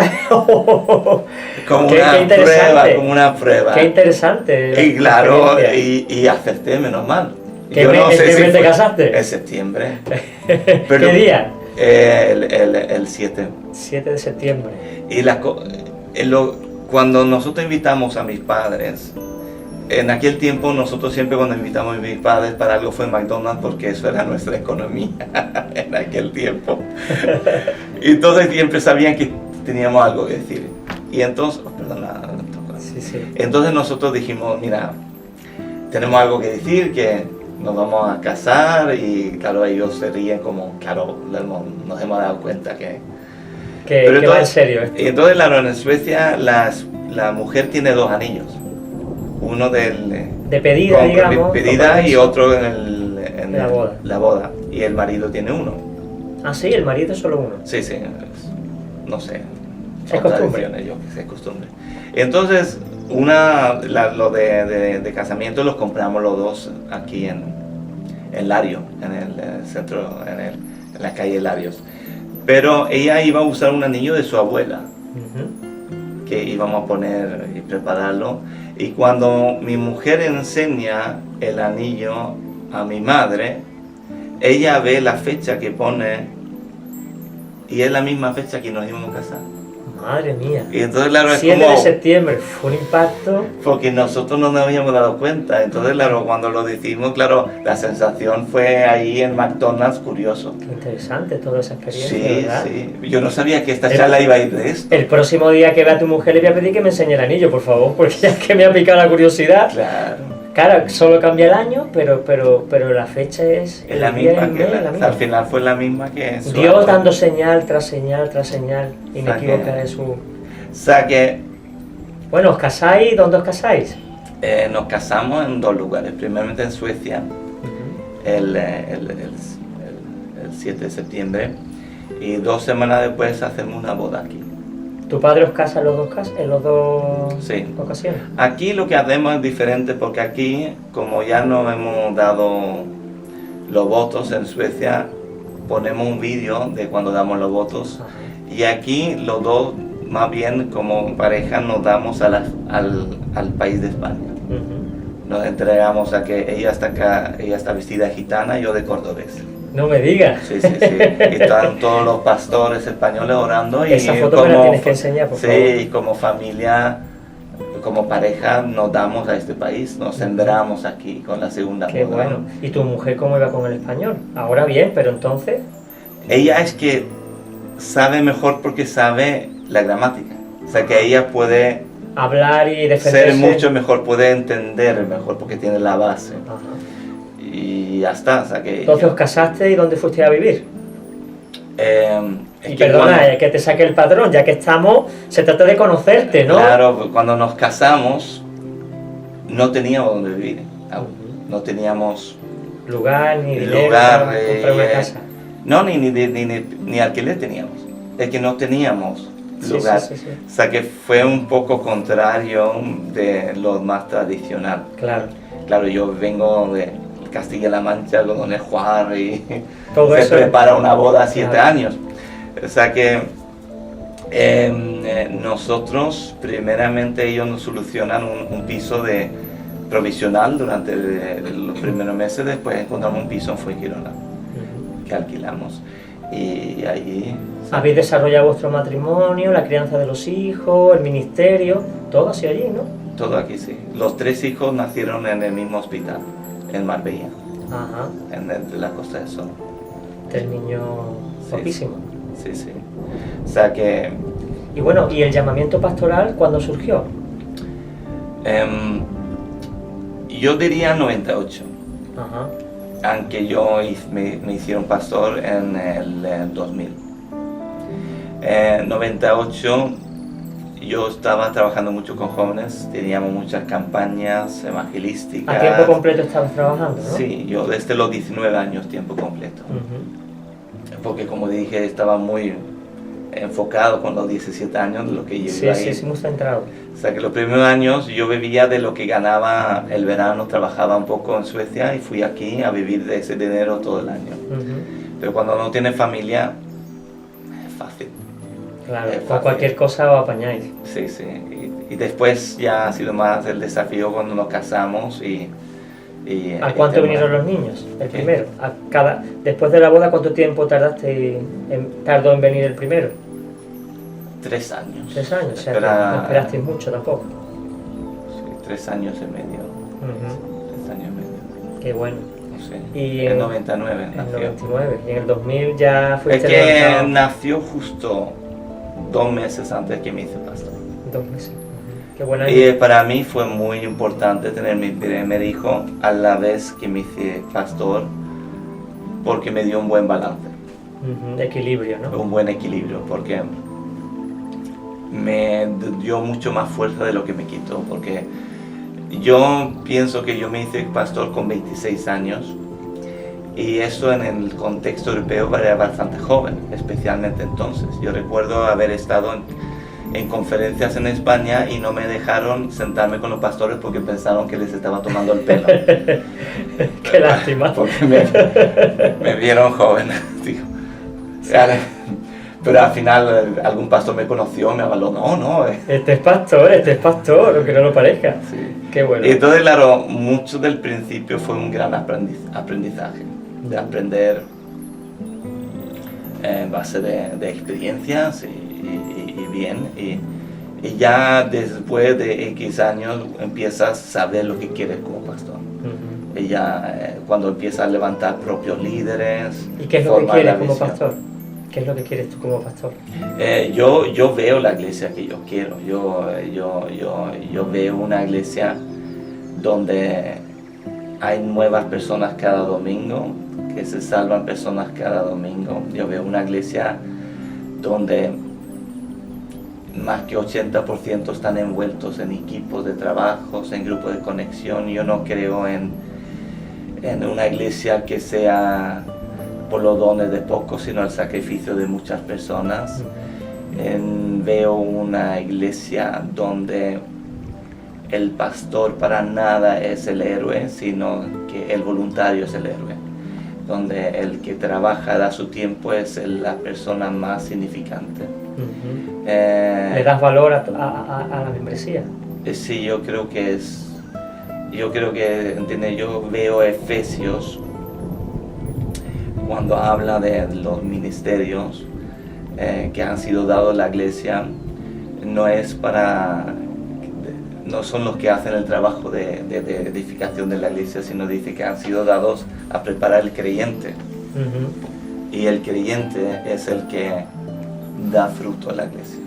Como una prueba. Qué interesante. Y claro, y acerté, menos mal. ¿Qué Yo mes- no en sé qué si mes te fue casaste? en septiembre. ¿Qué día? El 7. 7 de septiembre. Y cuando nosotros invitamos a mis padres, en aquel tiempo nosotros siempre cuando invitamos a mis padres para algo fue McDonald's porque eso era nuestra economía en aquel tiempo. Y entonces siempre sabían que teníamos algo que decir. Y entonces, Sí. entonces nosotros dijimos, mira, tenemos algo que decir, que nos vamos a casar, y claro, ellos se ríen como, claro, nos hemos dado cuenta que... Que va en serio esto. Y entonces, claro, en Suecia la mujer tiene 2 anillos. Uno De pedida, digamos. pedida y otro en La boda. la boda. Y el marido tiene 1. Ah, sí, el marido es solo uno. Sí, no sé. Es costumbre. Tradiciones, yo que sé, es costumbre. Entonces, lo de casamiento los compramos los dos aquí en Lario, en el centro, en la calle Larios. Pero ella iba a usar un anillo de su abuela, que íbamos a poner y prepararlo. Y cuando mi mujer enseña el anillo a mi madre, ella ve la fecha que pone y es la misma fecha que nos íbamos a casar. Madre mía. Y entonces, claro, es 7 como... de septiembre, fue un impacto. Porque nosotros no nos habíamos dado cuenta. Entonces, claro, cuando lo decimos, claro, la sensación fue ahí en McDonald's, curioso. Qué interesante toda esa experiencia, Sí, ¿verdad? sí. Yo no sabía que esta charla iba a ir de esto. El próximo día que vea a tu mujer le voy a pedir que me enseñe el anillo, por favor, porque ya es que me ha picado la curiosidad. Claro. Claro, solo cambia el año, pero la fecha es Es la el día y misma el que mes, la misma. al final fue la misma que su Dios abuelo. dando señal tras señal tras señal, inequívoca de su... O sea que Bueno, ¿os casáis? ¿Dónde os casáis? nos casamos en 2 lugares. Primeramente en Suecia, el 7 de septiembre, y 2 semanas después hacemos una boda aquí. ¿Tu padre os casa en los dos Sí. ocasiones? Aquí lo que hacemos es diferente porque aquí, como ya nos hemos dado los votos en Suecia, ponemos un vídeo de cuando damos los votos, Ajá. y aquí los dos, más bien como pareja, nos damos al país de España. Ujú. Nos entregamos a que ella está acá, ella está vestida de gitana y yo de cordobés. No me digas. Sí, sí, sí. Y están todos los pastores españoles orando. Y Esa foto me la tienes que enseñar, por favor. Sí, y como familia, como pareja, nos damos a este país, nos sembramos aquí con la segunda Qué boda. bueno. ¿Y tu mujer cómo iba con el español? Ahora bien, pero entonces... Ella es que sabe mejor porque sabe la gramática. O sea, que ella puede Hablar y defenderse... ser mucho mejor, puede entender mejor porque tiene la base. Ajá. Y ya está. O sea, que Entonces os casaste y ¿dónde fuiste a vivir? es Y que perdona, cuando- que te saque el padrón, ya que estamos, se trata de conocerte, ¿no? Claro, pues cuando nos casamos no teníamos donde vivir. No teníamos Lugar, ni dinero, lugar. para comprar una casa. No, ni alquiler teníamos. Es que no teníamos Sí, lugar. sí, sí, sí. O sea que fue un poco contrario de lo más tradicional. Claro. Claro, yo vengo de Castilla-La Mancha, con Don Juan, y Todo se eso- prepara una boda a 7 Claro. años. O sea que nosotros, primeramente, ellos nos solucionan un piso provisional durante los primeros meses, después encontramos un piso en Fuengirola Ujú. que alquilamos. Y ahí... Habéis desarrollado vuestro matrimonio, la crianza de los hijos, el ministerio, todo así allí, ¿no? Todo aquí, sí. Los 3 hijos nacieron en el mismo hospital, en Marbella, Ajá. de la Costa del Sol. 3 niños Sí, guapísimos. Sí, sí. O sea que Y bueno, ¿y el llamamiento pastoral cuándo surgió? yo diría 98, Ajá. aunque me hicieron pastor en el 2000. 98 yo estaba trabajando mucho con jóvenes, teníamos muchas campañas evangelísticas. A tiempo completo estabas trabajando, ¿no? Sí, yo desde los 19 años tiempo completo. Ujú. Porque como dije, estaba muy enfocado con los 17 años de lo que yo Sí, iba a sí, ir. sí, muy centrado. O sea que los primeros años yo vivía de lo que ganaba el verano, trabajaba un poco en Suecia y fui aquí a vivir de ese dinero todo el año. Ujú. Pero cuando no tienes familia, es fácil. Claro, Es con fácil. cualquier cosa os apañáis. Sí, sí. Y después ya ha sido más el desafío cuando nos casamos y ¿A cuánto vinieron los niños? El primero. Después de la boda, ¿cuánto tiempo tardó en venir el primero? 3 años. 3 años, o sea, que Espera- no esperasteis mucho tampoco. Sí, 3 años y medio. Ujú. 3 años y medio. Qué bueno. No sé. Y en en- 99 En nació. 99. Y en el 2000 ya Es fuiste que levantado. nació justo 2 meses antes que me hice pastor. 2 meses. Qué buena Y para mí fue muy importante tener mi primer hijo a la vez que me hice pastor, porque me dio un buen balance, de equilibrio, ¿no? un buen equilibrio, porque me dio mucho más fuerza de lo que me quitó, porque yo pienso que yo me hice pastor con 26 años y eso en el contexto europeo era bastante joven, especialmente entonces. Yo recuerdo haber estado en conferencias en España y no me dejaron sentarme con los pastores porque pensaron que les estaba tomando el pelo. Qué lástima. Porque me vieron joven. Digo. Pero al final algún pastor me conoció, me avaló, no. Este es pastor, aunque no lo parezca. Sí. Qué bueno. Y entonces, claro, mucho del principio fue un gran aprendizaje, de aprender en base de experiencias y bien. Y ya después de X años empiezas a saber lo que quieres como pastor. Y ya cuando empiezas a levantar propios líderes. ¿Y qué es lo que quieres como pastor? ¿Qué es lo que quieres tú como pastor? Yo veo la iglesia que yo quiero. Yo veo una iglesia donde hay nuevas personas cada domingo, que se salvan personas cada domingo. Yo veo una iglesia donde más que 80% están envueltos en equipos de trabajos, en grupos de conexión. Yo no creo en una iglesia que sea por los dones de pocos, sino el sacrificio de muchas personas. Veo una iglesia donde el pastor para nada es el héroe, sino que el voluntario es el héroe. Donde el que trabaja, da su tiempo, es la persona más significante. ¿Le das valor a la membresía? Sí, yo creo que ¿entiendes? Yo veo Efesios cuando habla de los ministerios que han sido dados a la iglesia. No son los que hacen el trabajo de edificación de la iglesia, sino dice que han sido dados a preparar el creyente. Y el creyente es el que da fruto a la iglesia.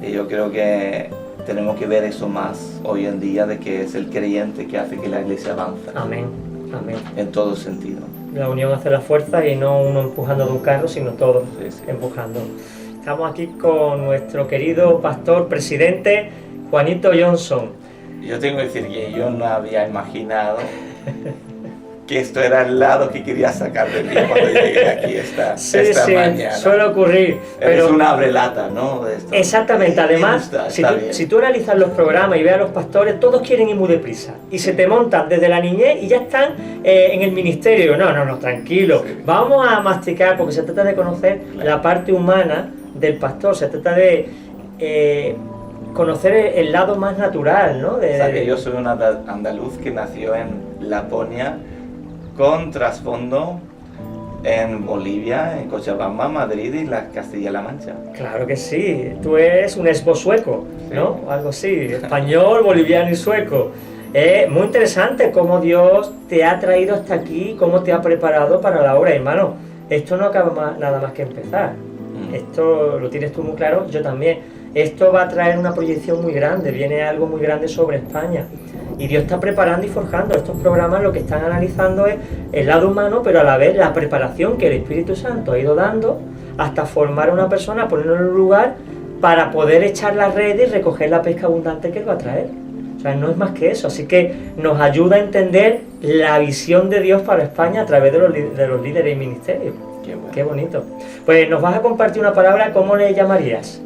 Y yo creo que tenemos que ver eso más hoy en día, de que es el creyente que hace que la iglesia avance. Amén, amén. En todo sentido. La unión hace la fuerza, y no uno empujando de un carro, sino todos Sí. empujando. Estamos aquí con nuestro querido pastor presidente Juanito Johnson. Yo tengo que decir que yo no había imaginado que esto era el lado que quería sacar de mí cuando llegué aquí esta mañana. Suele ocurrir. Eres Pero una abrelata, ¿no? De esto. exactamente, además, si tú analizas los programas y ves a los pastores, todos quieren ir muy deprisa. Y se te montan desde la niñez y ya están en el ministerio. No, tranquilo. Sí. Vamos a masticar, porque se trata de conocer la parte humana del pastor. Se trata de conocer el lado más natural, ¿no? O sea, que yo soy un andaluz que nació en Laponia, con trasfondo en Bolivia, en Cochabamba, Madrid y la Castilla-La Mancha. Claro que sí, tú eres un esbo sueco, ¿no? Sí. Algo así, español, boliviano y sueco. Muy interesante cómo Dios te ha traído hasta aquí, cómo te ha preparado para la obra, hermano. Esto no acaba nada más que empezar. Esto lo tienes tú muy claro, yo también. Esto va a traer una proyección muy grande, viene algo muy grande sobre España. Y Dios está preparando y forjando estos programas. Lo que están analizando es el lado humano, pero a la vez la preparación que el Espíritu Santo ha ido dando hasta formar a una persona, ponerlo en un lugar para poder echar la red y recoger la pesca abundante que Él va a traer. O sea, no es más que eso. Así que nos ayuda a entender la visión de Dios para España a través de los líderes y ministerios. Qué bueno. Qué bonito. Pues nos vas a compartir una palabra, ¿cómo le llamarías?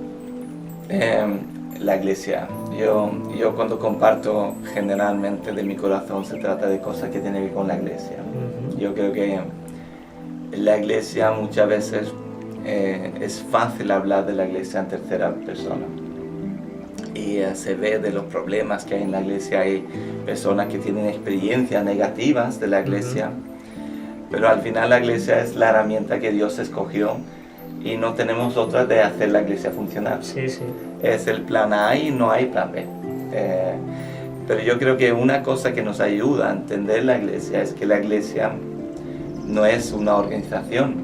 La iglesia. Yo cuando comparto, generalmente de mi corazón se trata de cosas que tienen que ver con la iglesia. Yo creo que la iglesia muchas veces es fácil hablar de la iglesia en tercera persona. Y se ve de los problemas que hay en la iglesia. Hay personas que tienen experiencias negativas de la iglesia, pero al final la iglesia es la herramienta que Dios escogió y no tenemos otra de hacer la iglesia funcionar. Sí, sí. Es el plan A y no hay plan B. Pero yo creo que una cosa que nos ayuda a entender la iglesia es que la iglesia no es una organización.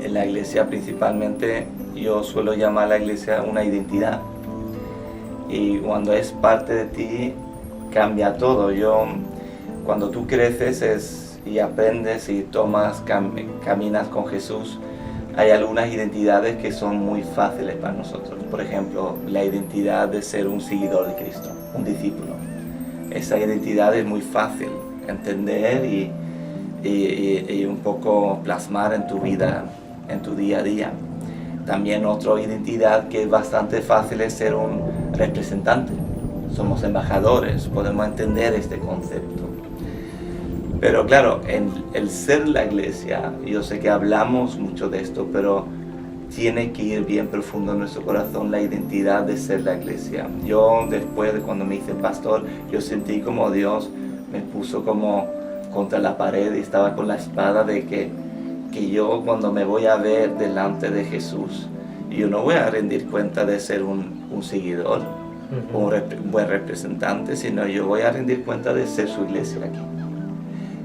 En la iglesia principalmente yo suelo llamar a la iglesia una identidad. Y cuando es parte de ti cambia todo. Cuando tú creces y aprendes y caminas con Jesús, hay algunas identidades que son muy fáciles para nosotros. Por ejemplo, la identidad de ser un seguidor de Cristo, un discípulo. Esa identidad es muy fácil entender y un poco plasmar en tu vida, en tu día a día. También otra identidad que es bastante fácil es ser un representante. Somos embajadores, podemos entender este concepto. Pero claro, el ser la iglesia, yo sé que hablamos mucho de esto, pero tiene que ir bien profundo en nuestro corazón la identidad de ser la iglesia. Yo después de cuando me hice pastor, yo sentí como Dios me puso como contra la pared y estaba con la espada de que yo cuando me voy a ver delante de Jesús, yo no voy a rendir cuenta de ser un seguidor, un buen representante, sino yo voy a rendir cuenta de ser su iglesia aquí.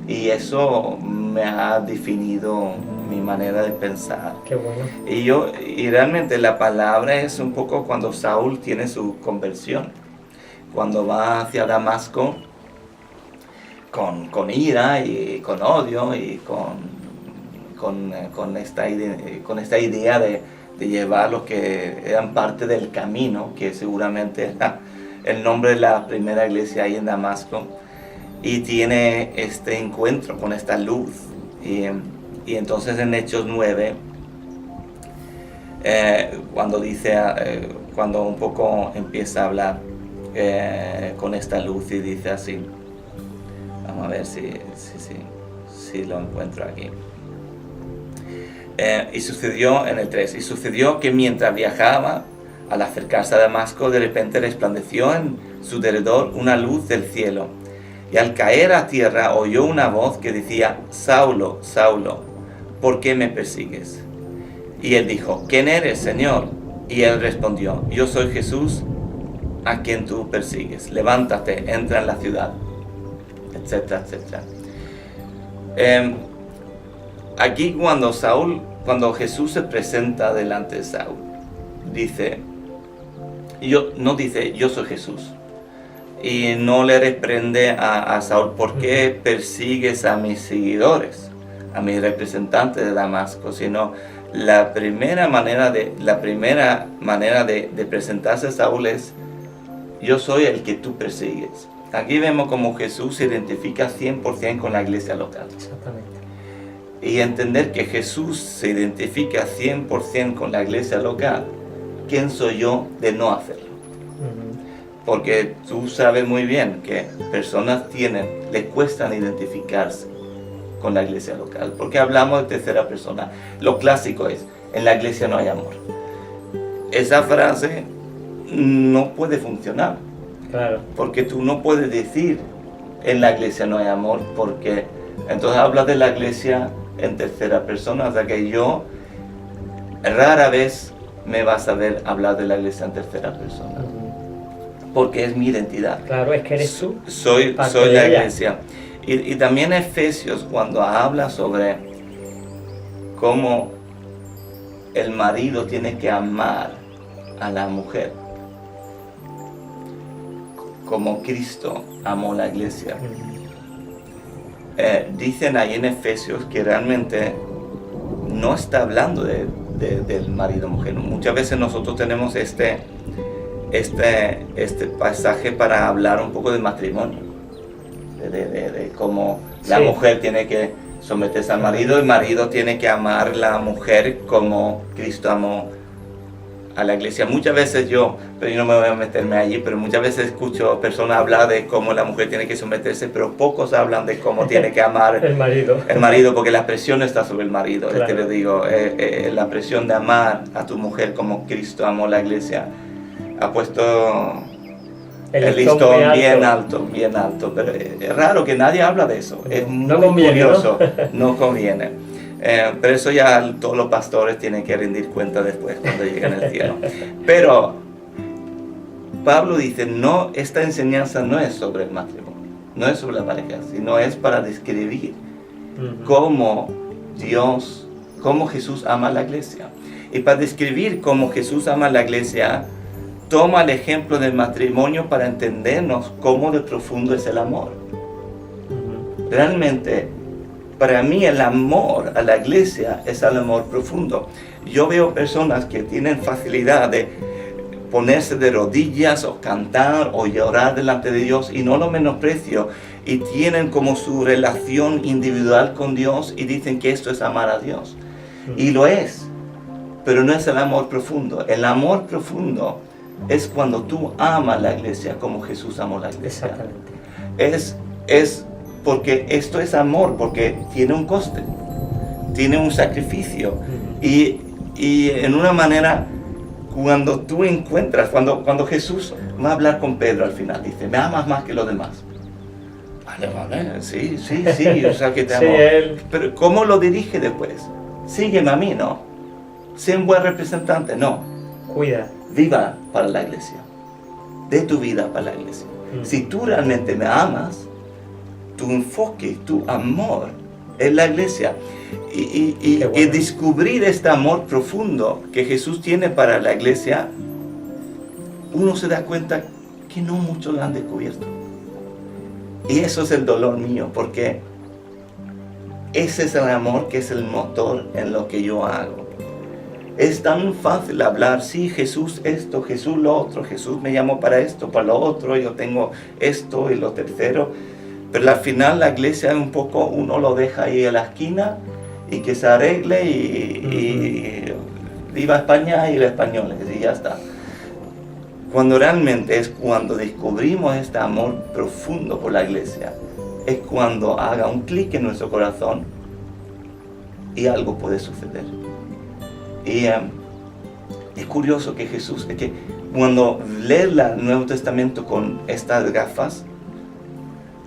Y eso me ha definido mi manera de pensar. Qué bueno. Y realmente la palabra es un poco cuando Saúl tiene su conversión, cuando va hacia Damasco con ira y con odio y con esta idea de llevar los que eran parte del camino, que seguramente era el nombre de la primera iglesia ahí en Damasco, y tiene este encuentro con esta luz. Y entonces en Hechos 9, cuando un poco empieza a hablar con esta luz y dice así, vamos a ver si lo encuentro aquí. Y sucedió en el 3, y sucedió que mientras viajaba, al acercarse a Damasco, de repente resplandeció en su derredor una luz del cielo. Y al caer a tierra oyó una voz que decía, Saulo, Saulo, ¿por qué me persigues? Y él dijo, ¿quién eres, Señor? Y él respondió, yo soy Jesús, a quien tú persigues. Levántate, entra en la ciudad, etcétera, etcétera. Aquí cuando Jesús se presenta delante de Saúl, no dice yo soy Jesús, y no le reprende a Saúl, ¿por qué persigues a mis seguidores, a mis representantes de Damasco? Sino la primera manera de presentarse a Saúl es, yo soy el que tú persigues. Aquí vemos como Jesús se identifica 100% con la iglesia local. Exactamente. Y entender que Jesús se identifica 100% con la iglesia local, ¿quién soy yo de no hacerlo? Porque tú sabes muy bien que personas les cuesta identificarse con la iglesia local, porque hablamos de tercera persona. Lo clásico es, en la iglesia no hay amor. Esa frase no puede funcionar. Claro. Porque tú no puedes decir, en la iglesia no hay amor, porque entonces hablas de la iglesia en tercera persona, o sea que yo rara vez me vas a ver hablar de la iglesia en tercera persona, porque es mi identidad. Claro, es que eres tú. Soy la iglesia. Y también Efesios, cuando habla sobre cómo el marido tiene que amar a la mujer, como Cristo amó la iglesia. Dicen ahí en Efesios que realmente no está hablando del marido-mujer. Muchas veces nosotros tenemos este pasaje para hablar un poco del matrimonio, de cómo la mujer tiene que someterse al marido, el marido tiene que amar a la mujer como Cristo amó a la iglesia. Muchas veces pero yo no me voy a meterme allí, pero muchas veces escucho personas hablar de cómo la mujer tiene que someterse, pero pocos hablan de cómo tiene que amar el marido, porque la presión está sobre el marido. Claro. Te lo digo, la presión de amar a tu mujer como Cristo amó la iglesia ha puesto el listón bien alto, pero es raro que nadie habla de eso. Es muy curioso, no conviene. Pero eso ya todos los pastores tienen que rendir cuenta después cuando lleguen al cielo. Pero Pablo dice, no, esta enseñanza no es sobre el matrimonio, no es sobre la pareja, sino es para describir cómo Jesús ama a la iglesia. Y para describir cómo Jesús ama a la iglesia, toma el ejemplo del matrimonio para entendernos cómo de profundo es el amor. Realmente, para mí el amor a la iglesia es el amor profundo. Yo veo personas que tienen facilidad de ponerse de rodillas o cantar o llorar delante de Dios, y no lo menosprecio, y tienen como su relación individual con Dios y dicen que esto es amar a Dios. Y lo es, pero no es el amor profundo. El amor profundo es cuando tú amas la iglesia como Jesús amó la iglesia. Es porque esto es amor, porque tiene un coste, tiene un sacrificio. Y en una manera, cuando tú encuentras, cuando Jesús va a hablar con Pedro al final, dice, ¿me amas más que los demás? Vale, sí, o sea que te amo. Pero ¿cómo lo dirige después? Sígueme a mí, ¿no? sé un buen representante, no. Cuida. Viva para la iglesia. De tu vida para la iglesia. Si tú realmente me amas, tu enfoque, tu amor es la iglesia. Y descubrir este amor profundo que Jesús tiene para la iglesia, uno se da cuenta que no muchos lo han descubierto. Y eso es el dolor mío, porque ese es el amor que es el motor en lo que yo hago. Es tan fácil hablar, sí, Jesús esto, Jesús lo otro, Jesús me llamó para esto, para lo otro, yo tengo esto y lo tercero. Pero al final la iglesia un poco, uno lo deja ahí en la esquina y que se arregle y viva España y los españoles y ya está. Cuando realmente es cuando descubrimos este amor profundo por la iglesia, es cuando haga un clic en nuestro corazón y algo puede suceder. Y es curioso que Jesús, es que cuando lees el Nuevo Testamento con estas gafas,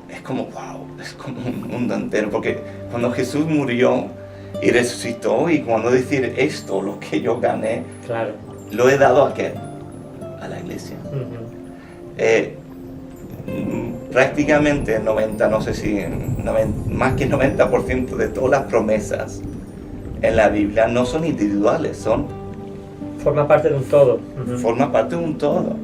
es como wow, es como un mundo entero, porque cuando Jesús murió y resucitó, y cuando decir esto, lo que yo gané, claro, lo he dado a ¿qué? A la iglesia. Prácticamente 90, no sé si más que 90% de todas las promesas en la Biblia no son individuales, forma parte de un todo. Forma parte de un todo.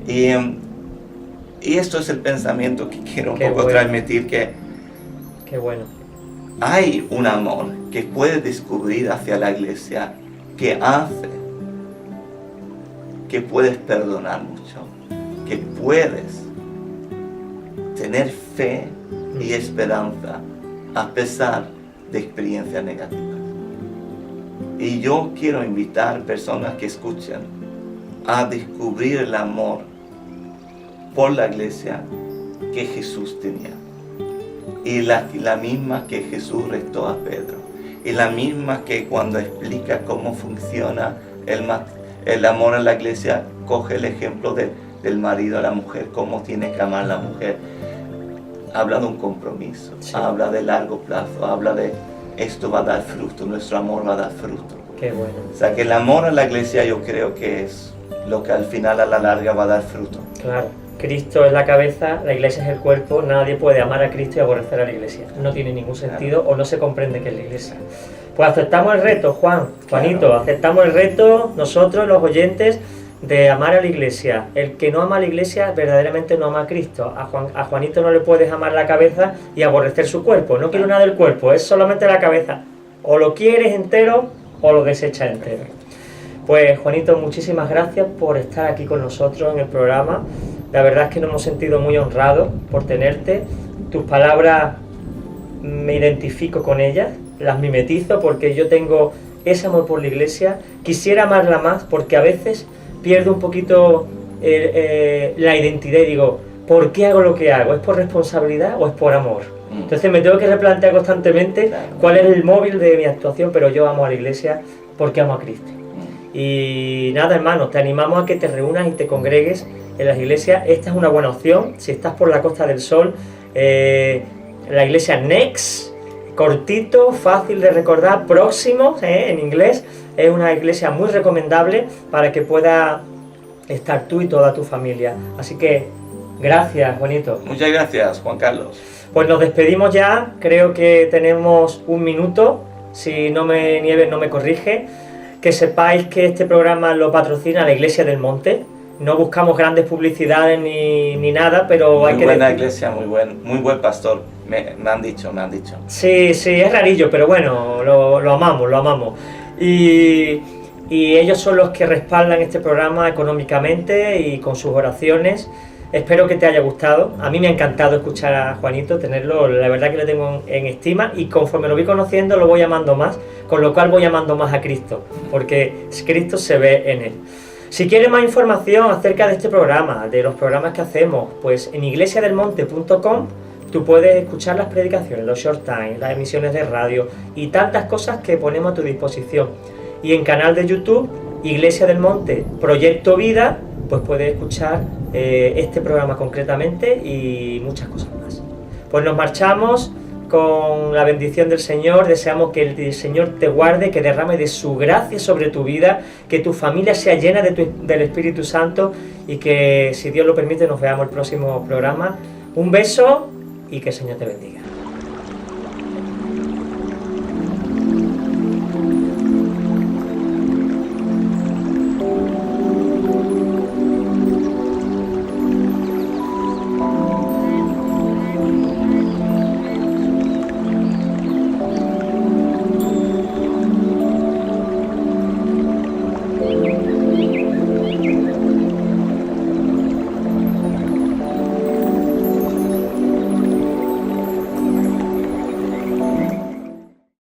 Y esto es el pensamiento que quiero un poco transmitir, que qué bueno. Hay un amor que puedes descubrir hacia la iglesia que hace que puedes perdonar mucho, que puedes tener fe y esperanza a pesar de experiencias negativas. Y yo quiero invitar personas que escuchen a descubrir el amor por la iglesia que Jesús tenía. Y la misma que Jesús retó a Pedro. Y la misma que cuando explica cómo funciona el amor en la iglesia, coge el ejemplo del marido a la mujer, cómo tiene que amar a la mujer. Habla de un compromiso, sí. Habla de largo plazo, habla de esto va a dar fruto, nuestro amor va a dar fruto. Qué bueno. O sea que el amor en la iglesia yo creo que es lo que al final a la larga va a dar fruto. Claro. Cristo es la cabeza, la iglesia es el cuerpo, nadie puede amar a Cristo y aborrecer a la iglesia. No tiene ningún sentido, o no se comprende que es la iglesia. Pues aceptamos el reto, Juanito, claro. Aceptamos el reto, nosotros los oyentes, de amar a la iglesia. El que no ama a la iglesia verdaderamente no ama a Cristo. A Juanito no le puedes amar la cabeza y aborrecer su cuerpo. No quiero nada del cuerpo, es solamente la cabeza. O lo quieres entero o lo desechas entero. Pues Juanito, muchísimas gracias por estar aquí con nosotros en el programa. La verdad es que nos hemos sentido muy honrados por tenerte. Tus palabras me identifico con ellas, las mimetizo porque yo tengo ese amor por la iglesia. Quisiera amarla más porque a veces pierdo un poquito la identidad y digo, ¿por qué hago lo que hago? ¿Es por responsabilidad o es por amor? Entonces me tengo que replantear constantemente cuál es el móvil de mi actuación, pero yo amo a la iglesia porque amo a Cristo. Y nada, hermano, te animamos a que te reúnas y te congregues en las iglesias. Esta es una buena opción. Si estás por la Costa del Sol, la iglesia Next, cortito, fácil de recordar, próximo, en inglés, es una iglesia muy recomendable para que pueda estar tú y toda tu familia. Así que, gracias, Juanito. Muchas gracias, Juan Carlos. Pues nos despedimos ya, creo que tenemos un minuto, si no me Nieves no me corrige. Que sepáis que este programa lo patrocina la Iglesia del Monte. No buscamos grandes publicidades ni nada, pero hay que... Muy buena iglesia, muy buen pastor, me han dicho. Sí, es rarillo, pero bueno, lo amamos. Y ellos son los que respaldan este programa económicamente y con sus oraciones. Espero que te haya gustado. A mí me ha encantado escuchar a Juanito, tenerlo, la verdad que lo tengo en estima, y conforme lo voy conociendo lo voy amando más, con lo cual voy amando más a Cristo, porque Cristo se ve en él. Si quieres más información acerca de este programa, de los programas que hacemos, pues en iglesiadelmonte.com tú puedes escuchar las predicaciones, los short time, las emisiones de radio y tantas cosas que ponemos a tu disposición. Y en canal de YouTube, Iglesia del Monte, Proyecto Vida, pues puedes escuchar este programa concretamente y muchas cosas más. Pues nos marchamos con la bendición del Señor, deseamos que el Señor te guarde, que derrame de su gracia sobre tu vida, que tu familia sea llena del Espíritu Santo y que, si Dios lo permite, nos veamos el próximo programa. Un beso y que el Señor te bendiga.